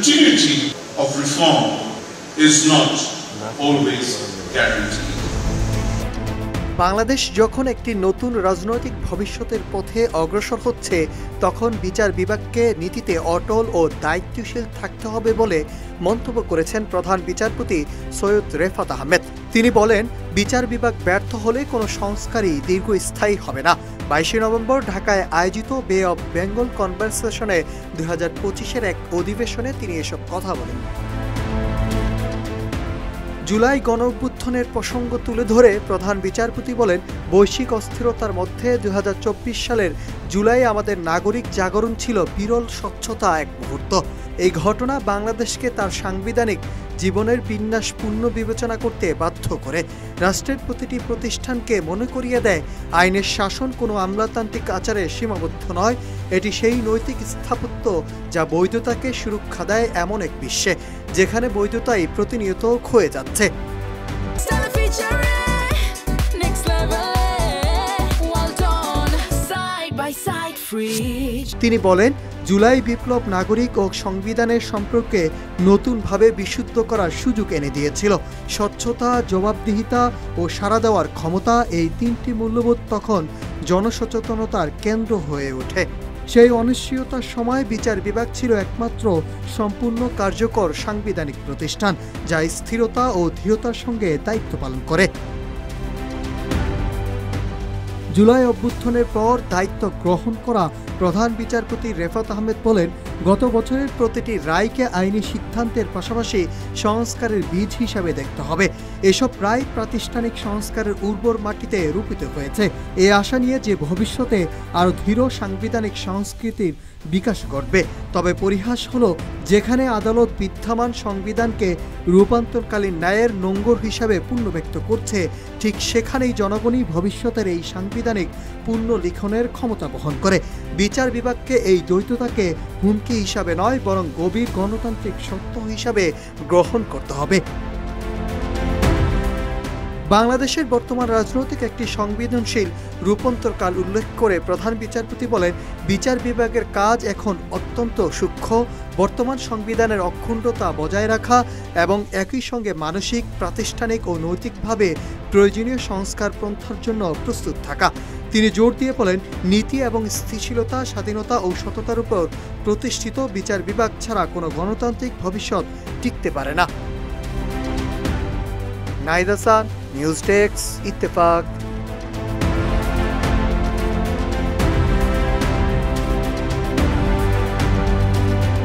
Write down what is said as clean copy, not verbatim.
continuity of reform is not always guaranteed. Bangladesh যখন একটি নতুন রাজনৈতিক ভবিষ্যতের পথে অগ্রসর হচ্ছে তখন বিচার বিভাগকে নীতিতে অটল ও দায়িত্বশীল থাকতে হবে বলে মন্তব্য করেছেন প্রধান বিচারপতি সৈয়দ রেফাত আহমেদ। তিনি বলেন, বিচার বিভাগ ব্যর্থ হলে কোনো সংস্কারই দীর্ঘস্থায়ী হবে না। 22 নভেম্বর ঢাকায় আয়োজিত বে অব বেঙ্গল কনভারসেশনে 2025-এর এক অধিবেশনে তিনি এসব কথা বলেন। জুলাই গণঅভ্যুত্থানের প্রসঙ্গ তুলে ধরে প্রধান বিচারপতি বলেন, বৈশ্বিক অস্থিরতার মধ্যে 2024 সালের জুলাই আমাদের নাগরিক জাগরণ ছিল বিরল স্বচ্ছতা এক মুহূর্ত। এই ঘটনা বাংলাদেশকে তার সাংবিধানিক জীবনের বিন্যাস পুনর্বিবেচনা করতে বাধ্য করে। রাষ্ট্রের প্রতিটি প্রতিষ্ঠানকে মনে করিয়ে দেয়, আইনের শাসন কোনো আমলাতান্ত্রিক আচারে সীমাবদ্ধ নয়। এটি সেই নৈতিক স্থাপত্য যা বৈধতাকে সুরক্ষা দেয় এমন এক বিশ্বে যেখানে বৈধতাই প্রতিনিয়ত ক্ষয়ে যাচ্ছে। তিনি বলেন, জুলাই বিপ্লব নাগরিক ও সংবিধানের সম্পর্কে নতুনভাবে বিশুদ্ধ করার সুযোগ এনে দিয়েছিল। স্বচ্ছতা, জবাবদিহিতা ও সাড়া দেওয়ার ক্ষমতা, এই তিনটি মূল্যবোধ তখন জনসচেতনতার কেন্দ্র হয়ে ওঠে। সেই অনিশ্চয়তার সময় বিচার বিভাগ ছিল একমাত্র সম্পূর্ণ কার্যকর সাংবিধানিক প্রতিষ্ঠান যা স্থিরতা ও দৃঢ়তার সঙ্গে দায়িত্ব পালন করে। জুলাই অভ্যুত্থানের পর দায়িত্ব গ্রহণ করা প্রধান বিচারপতি রেফাত আহমেদ বলেন, গত বছরের প্রতিটি রায়কে আইনি সিদ্ধান্তের পাশাপাশি সংস্কারের বীজ হিসাবে দেখতে হবে। এসব রায় প্রাতিষ্ঠানিক সংস্কারের উর্বর মাটিতে রূপিত হয়েছে, এই আশা নিয়ে যে ভবিষ্যতে আরও দৃঢ় সাংবিধানিক সংস্কৃতির বিকাশ ঘটবে। তবে পরিহাস হলো, যেখানে আদালত বিদ্যমান সংবিধানকে রূপান্তরকালীন ন্যায়ের নোঙ্গর হিসাবে পুনর্ব্যক্ত করছে, ঠিক সেখানেই জনগণই ভবিষ্যতের এই সাংবিধানিক পুনর্লিখনের ক্ষমতা বহন করে। বিচার বিভাগকে এই দ্বৈততাকে হুমকি হিসাবে নয়, বরং গভীর গণতান্ত্রিক সত্য হিসাবে গ্রহণ করতে হবে। বাংলাদেশের বর্তমান রাজনৈতিক একটি সংবেদনশীল রূপান্তরকাল উল্লেখ করে প্রধান বিচারপতি বলেন, বিচার বিভাগের কাজ এখন অত্যন্ত সূক্ষ্ম। বর্তমান সংবিধানের অখণ্ডতা বজায় রাখা এবং একই সঙ্গে মানসিক, প্রাতিষ্ঠানিক ও নৈতিকভাবে প্রয়োজনীয় সংস্কার পন্থার জন্য প্রস্তুত থাকা। তিনি জোর দিয়ে বলেন, নীতি এবং স্থিতিশীলতা, স্বাধীনতা ও সততার উপর প্রতিষ্ঠিত বিচার বিভাগ ছাড়া কোনো গণতান্ত্রিক ভবিষ্যৎ টিকতে পারে না। Nahid Hasan, news desk, Ittefaq.